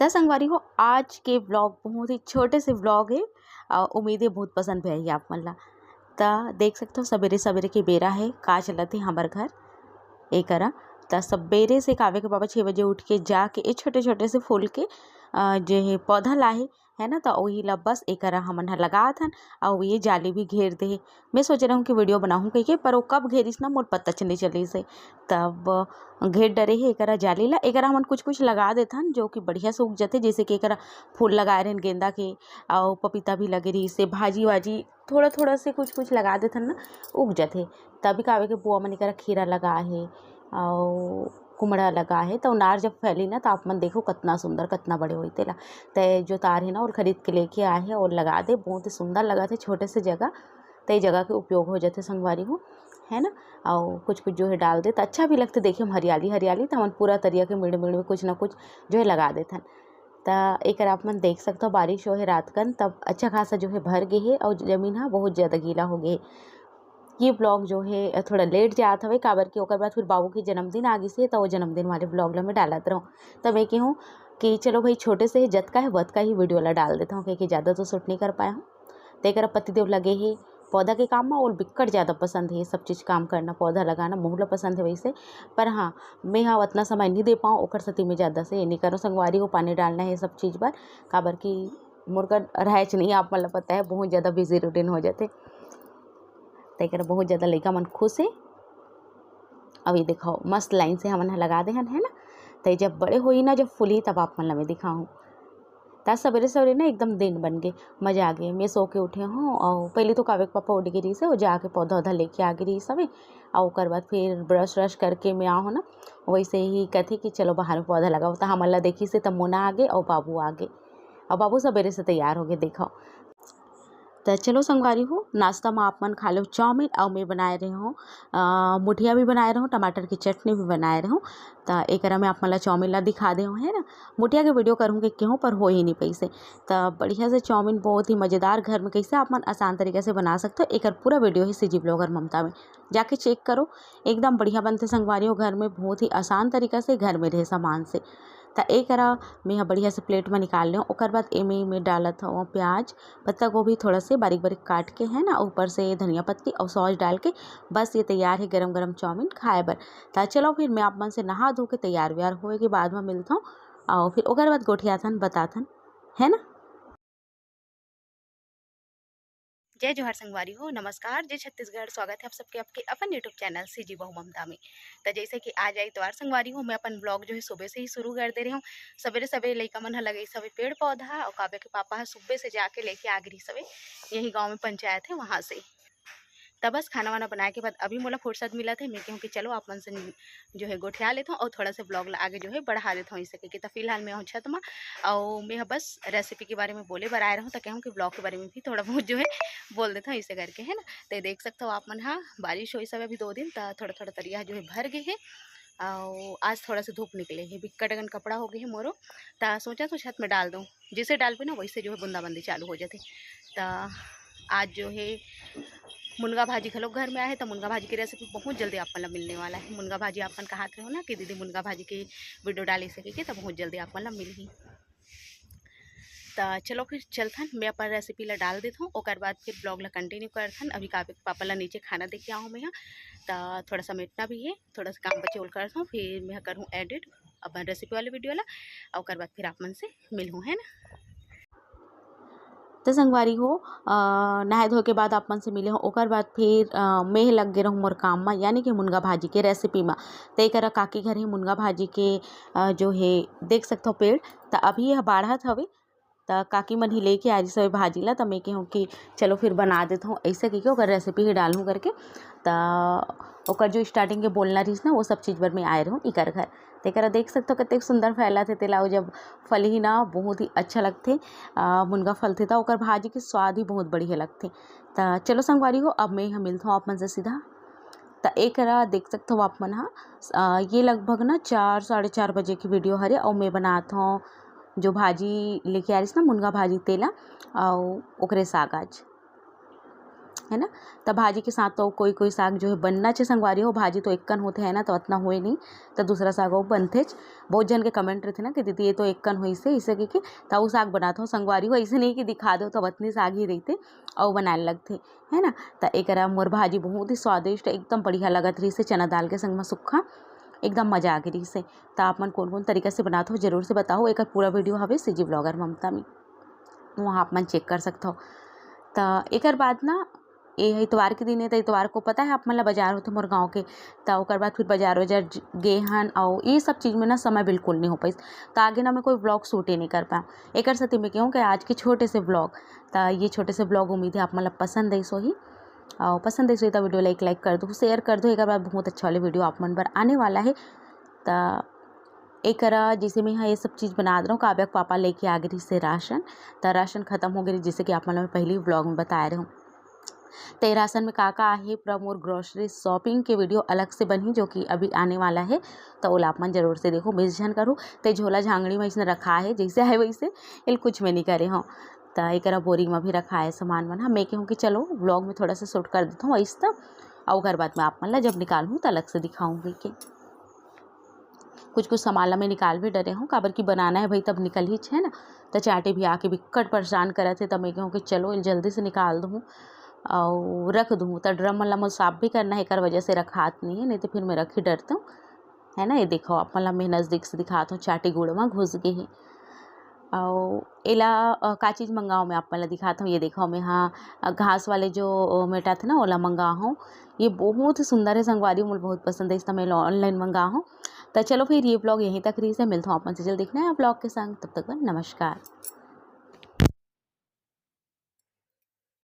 त संगवारी हो आज के ब्लॉग बहुत ही छोटे से ब्लॉग है। उम्मीद है बहुत पसंद भी आई आप मन ला। त देख सकते हो सवेरे सवेरे के बेरा है का चलत है हमार घर एकरा। त सवेरे से कावे के बाबा 6 बजे उठ के जाके ए छोटे छोटे से फूल के जो है पौधा लाहे है ना। तो वही ला बस एकरा हमन ह लगात हन और ये जाली भी घेर दे। मैं सोच रहा हूँ कि वीडियो बनाऊँ कह के, पर वो कब घेरिस ना मोर पता नहीं चलिस है। तब घेर डरे है एकरा जाली ला। एकरा हमन कुछ कुछ लगा देथन जो कि बढ़िया से उग जाते। जैसे कि एकरा फूल लगाए रहन गेंदा के और पपीता भी लगे रही से भाजी वाजी थोड़ा थोड़ा से कुछ कुछ लगा देथन ना उग जाते। तभी कावे के बुआ मन एकरा खीरा लगा है और कुमड़ा लगा है। तो नार जब फैली ना तो आप मन देखो कितना सुंदर कितना बड़े हुई तेला। तो जो तार है ना और खरीद के लेके आए हैं और लगा दे, बहुत ही सुंदर लगा थे छोटे से जगह। तो ये जगह के उपयोग हो जाते संगवारी हो है ना। और कुछ कुछ जो है डाल दे तो अच्छा भी लगते देखे हम हरियाली हरियाली। तो हम पूरा तरिया के मिड़ मिड़ में कुछ ना कुछ जो है लगा देथन। तो एक आप मन देख सकते हो बारिश हो है रात कन तब अच्छा खासा जो है भर गए है और जमीन है बहुत ज़्यादा गीला हो गए। ये ब्लॉग जो है थोड़ा लेट जात हवे काबर के ओकर बाद फिर बाबू के जन्मदिन आ गई तो वो जन्मदिन वाले ब्लॉग ला मैं डालत रहूँ। तब मैं कहूँ कि चलो भाई छोटे से जतका है बतका ही वीडियो ला डाल देता हूँ क्योंकि ज़्यादा तो शूट नहीं कर पाया हूँ। तो एक पतिदेव लगे ही पौधा के काम में और बिक्कट ज़्यादा पसंद है ये सब चीज़ काम करना पौधा लगाना मोहला पसंद है वैसे। पर हाँ मैं हाँ उतना समय नहीं दे पाऊँ ओकर सती में ज़्यादा से ये नहीं करूँ संगवारी को पानी डालना है सब चीज़ पर काबर की मुर्गा रहाच नहीं आप मतलब पता है बहुत ज़्यादा बिजी रूटीन हो जाते। तो एक बहुत ज़्यादा लड़का मन खुश है। अब ये दिखाओ मस्त लाइन से हमन लगा दे है ना। तो जब बड़े हुई ना जब फूली तब आप मन ला मैं दिखाऊँ। तब सवेरे सवेरे ना एकदम दिन बन गए मज़ा आ गए। मैं सो के उठे हूँ और पहले तो कावे के पापा उठ गई रही से वो जाके पौधा उधा लेके आ गई रही सवे। और ओकर बाद फिर ब्रश व्रश करके मैं आओ ना वैसे ही कहती कि चलो बाहर में पौधा लगाओ। तो हमन ला देखी से तब मोना आ गए और बाबू आ गए और बाबू सवेरे से तैयार हो गए देखो। तो चलो संगवारी हो नाश्ता में आप मन खा लो चाउमीन और मैं बनाए रही हूँ मुठिया भी बनाए रहूँ टमाटर की चटनी भी बनाए रहूँ। तो एक मैं आप मन ला चाउमीन ला दिखा दे है ना। मुठिया के वीडियो करूँगी क्यों पर हो ही नहीं पैसे। तो बढ़िया से चाउमीन बहुत ही मज़ेदार घर में कैसे आप मन आसान तरीके से बना सकते हो। एक पूरा वीडियो ही सीजी ब्लॉगर ममता में जाके चेक करो एकदम बढ़िया बनते संगवारी हो घर में बहुत ही आसान तरीका से घर में रहे सामान से। तो एक मैं बढ़िया से प्लेट में निकाल लूँ। ओकर बाद एमे में डालत हूँ प्याज पत्ता गोभी थोड़ा से बारीक बारीक काट के है ना ऊपर से धनिया पत्ती और सॉस डाल के बस ये तैयार है गरम गरम चाउमीन खाए बर। तो चलो फिर मैं आप मन से नहा धो के तैयार व्यार होए के बाद में मिलता हूँ और फिर ओकर बाद गोठियाथन बताथन है ना। जय जोहार संगवारी हो नमस्कार जय छत्तीसगढ़ स्वागत है आप सबके आपके अपन यूट्यूब चैनल सीजी बहू ममता में। तो जैसे कि आज आई इतवार संगवारी हो मैं अपन ब्लॉग जो है सुबह से ही शुरू कर दे रही हूँ। सवेरे सवेरे लइका मन लगे सवे पेड़ पौधा और काव्य के पापा है सुबह से जाके लेके आ गई सवे यही गाँव में पंचायत है वहाँ से। तब बस खाना वाना बनाए के बाद अभी मोला फुर्सत मिला थे मैं कहूँ कि चलो आप मन से जो है गोठिया लेता हूँ और थोड़ा सा ब्लॉग आगे जो है बढ़ा देता हूँ इसे कि तो फिलहाल मैं हूँ छत में और मैं बस रेसिपी के बारे में बोले बनाए रहा हूँ। तो कहूँ कि ब्लॉग के बारे में भी थोड़ा बहुत जो है बोल देता हूँ इसे करके है ना। तो देख सकते हो आप मन हाँ बारिश हुई सब अभी 2 दिन तो थोड़ा थोड़ा तरिया जो है भर गए है और आज थोड़ा सा धूप निकले है बिक्कट अगन कपड़ा हो गए है मोरो। तो सोचा तो छत में डाल दूँ जिसे डाल पे ना वैसे जो है बूंदाबंदी चालू हो जाते। तो आज जो है मुनगा भाजी खलोग घर में आए तो मुनगा भाजी की रेसिपी बहुत जल्दी आप मतलब मिलने वाला है। मुनगा भाजी आप कहा थे हो ना कि दीदी मुनगा भाजी की वीडियो डाली सके तो बहुत जल्दी आप मतलब मिल ही। तो चलो फिर चलथन मैं अपन रेसिपी ला डाल देता हूँ और बाद फिर ब्लॉग ला कंटिन्यू करथन। अभी पापा ला नीचे खाना दे के आऊँ मैं यहाँ तो थोड़ा सा मेटना भी है थोड़ा सा काम बचे उल करता हूँ फिर मैं करूँ एडिट अपन रेसिपी वाले वीडियो ला और बाद फिर आप मन से मिलूँ है ना। तो संगवारी हो नहाए धोए के बाद आप मन से मिले हो ओकर बाद फिर मैं लग गए रहूँ मोर काम में यानी कि मुनगा भाजी के रेसिपी में। तो एक काकी घर ही मुनगा भाजी के जो है देख सकते हो पेड़ तो अभी यह बाढ़त हवे। तो काकी मन ही लेके आ रही सब भाजी ला तो मैं कहूँ कि चलो फिर बना देता हूँ ऐसे कि रेसिपी ही डालूँ करके। तो ओकर जो स्टार्टिंग के बोलना रही ना वो सब चीज़ पर मैं आए रहूँ इकर घर। तो एक देख सकते हो कितने सुंदर फैला थे तेला जब फल ही ना बहुत ही अच्छा लगते मुनगा फल थे तो ओकर भाजी के स्वाद ही बहुत बढ़िया लगते। तो चलो संगवारी हो अब मैं यहाँ मिलता हूँ आप मन से सीधा। तो एक देख सकते हो आप मन हाँ ये लगभग ना 4 साढ़े 4 बजे की वीडियो हरे और मैं बनाता हूँ जो भाजी लेके आ रही ना मुनगा भाजी तेला और ओकरे साग आज। है ना। तब भाजी के साथ तो कोई कोई साग जो है बनना चाहिए संगवारी हो, भाजी तो एक्कन होते है ना, तो उतना हुए नहीं, तो दूसरा साग वो बनते। बहुत जन के कमेंट रहते ना कि दीदी ये तो एक्कन हो इसे कि तो साग बनाता हूँ संगवारी हो, ऐसे नहीं कि दिखा दो तो उतनी साग ही रहते और बनाने लगते, है ना। तो एक मोर भाजी बहुत ही स्वादिष्ट एकदम बढ़िया लगत रही से, चना दाल के संग में सुखा एकदम मजा आ गई से। तो आप मन कौन कौन तरीका से बनाते हो जरूर से बताओ। एक पूरा वीडियो हवे सीजी ब्लॉगर ममता में, वहाँ आप मन चेक कर सकते हो। तो एक बाद ना ये इतवार के दिन है, तो इतवार को पता है आप मतलब बाजार होते मोर गाँव के, तो ओकर बाद फिर बाजार गे हन और ये सब चीज़ में ना समय बिल्कुल नहीं हो पाई, तो आगे ना मैं कोई ब्लॉग शूट ही नहीं कर पाऊँ। एक साथ मैं कहूँ कि आज के छोटे से ब्लॉग, तो ये छोटे से ब्लॉग उम्मीद है आप मतलब पसंद है सो ही, और पसंद है सो तो वीडियो लाइक कर दो, शेयर कर दो। एक बाद बहुत अच्छा वाले वीडियो आप मन पर आने वाला है। तो एक जैसे मैं यहाँ ये सब चीज़ बना रहा हूँ, काव्या के पापा लेके आ गई से राशन, तो राशन ख़त्म हो गई जैसे कि आप मतलब पहले ब्लॉग में बता रहे हूँ। तो राशन में का है पूरा मोर ग्रोसरी शॉपिंग के वीडियो अलग से बनी जो कि अभी आने वाला है, तो ओला आप मन जरूर से देखो, मिस झन करूँ। तो झोला झांगड़ी में इसने रखा है जैसे है वैसे, इल कुछ में नहीं करे हूँ। तो एक बोरिंग में भी रखा है सामान मन, मैं कहूँ कि चलो ब्लॉग में थोड़ा सा शूट कर देता हूँ ऐसा, और ओकर बाद में आप मतलब जब निकालूँ तो अलग से दिखाऊँगी कि कुछ सामान में निकाल भी डरे हूँ, काबर की बनाना है भाई तब निकल ही है ना। तो चाटे भी आके बिक्कट परेशान करे थे, तब मैं कहूँ कि चलो जल्दी से निकाल दूँ और रख दूँ। तो ड्रम मतलब मुझे साफ भी करना है, एक वजह से रखात नहीं है, नहीं तो फिर मैं रख ही डरता हूँ, है ना। ये देखो आप मतलब मैं नज़दीक से दिखाता हूँ, चाटे गुड़ में घुस गए हैं। और एला का चीज़ मंगाओ मैं आप मतलब दिखाता हूँ। ये देखो मैं हाँ घास वाले जो मेटा थे ना ओला मंगा हूँ, ये बहुत ही सुंदर है संगवारी, मुझे बहुत पसंद है, इसका मैं ऑनलाइन मंगा हूँ। तो चलो फिर ये ब्लॉग यहीं तक रही से, मिलता हूँ आप मन से जल्द देखना है ब्लॉग के संग, तब तक नमस्कार।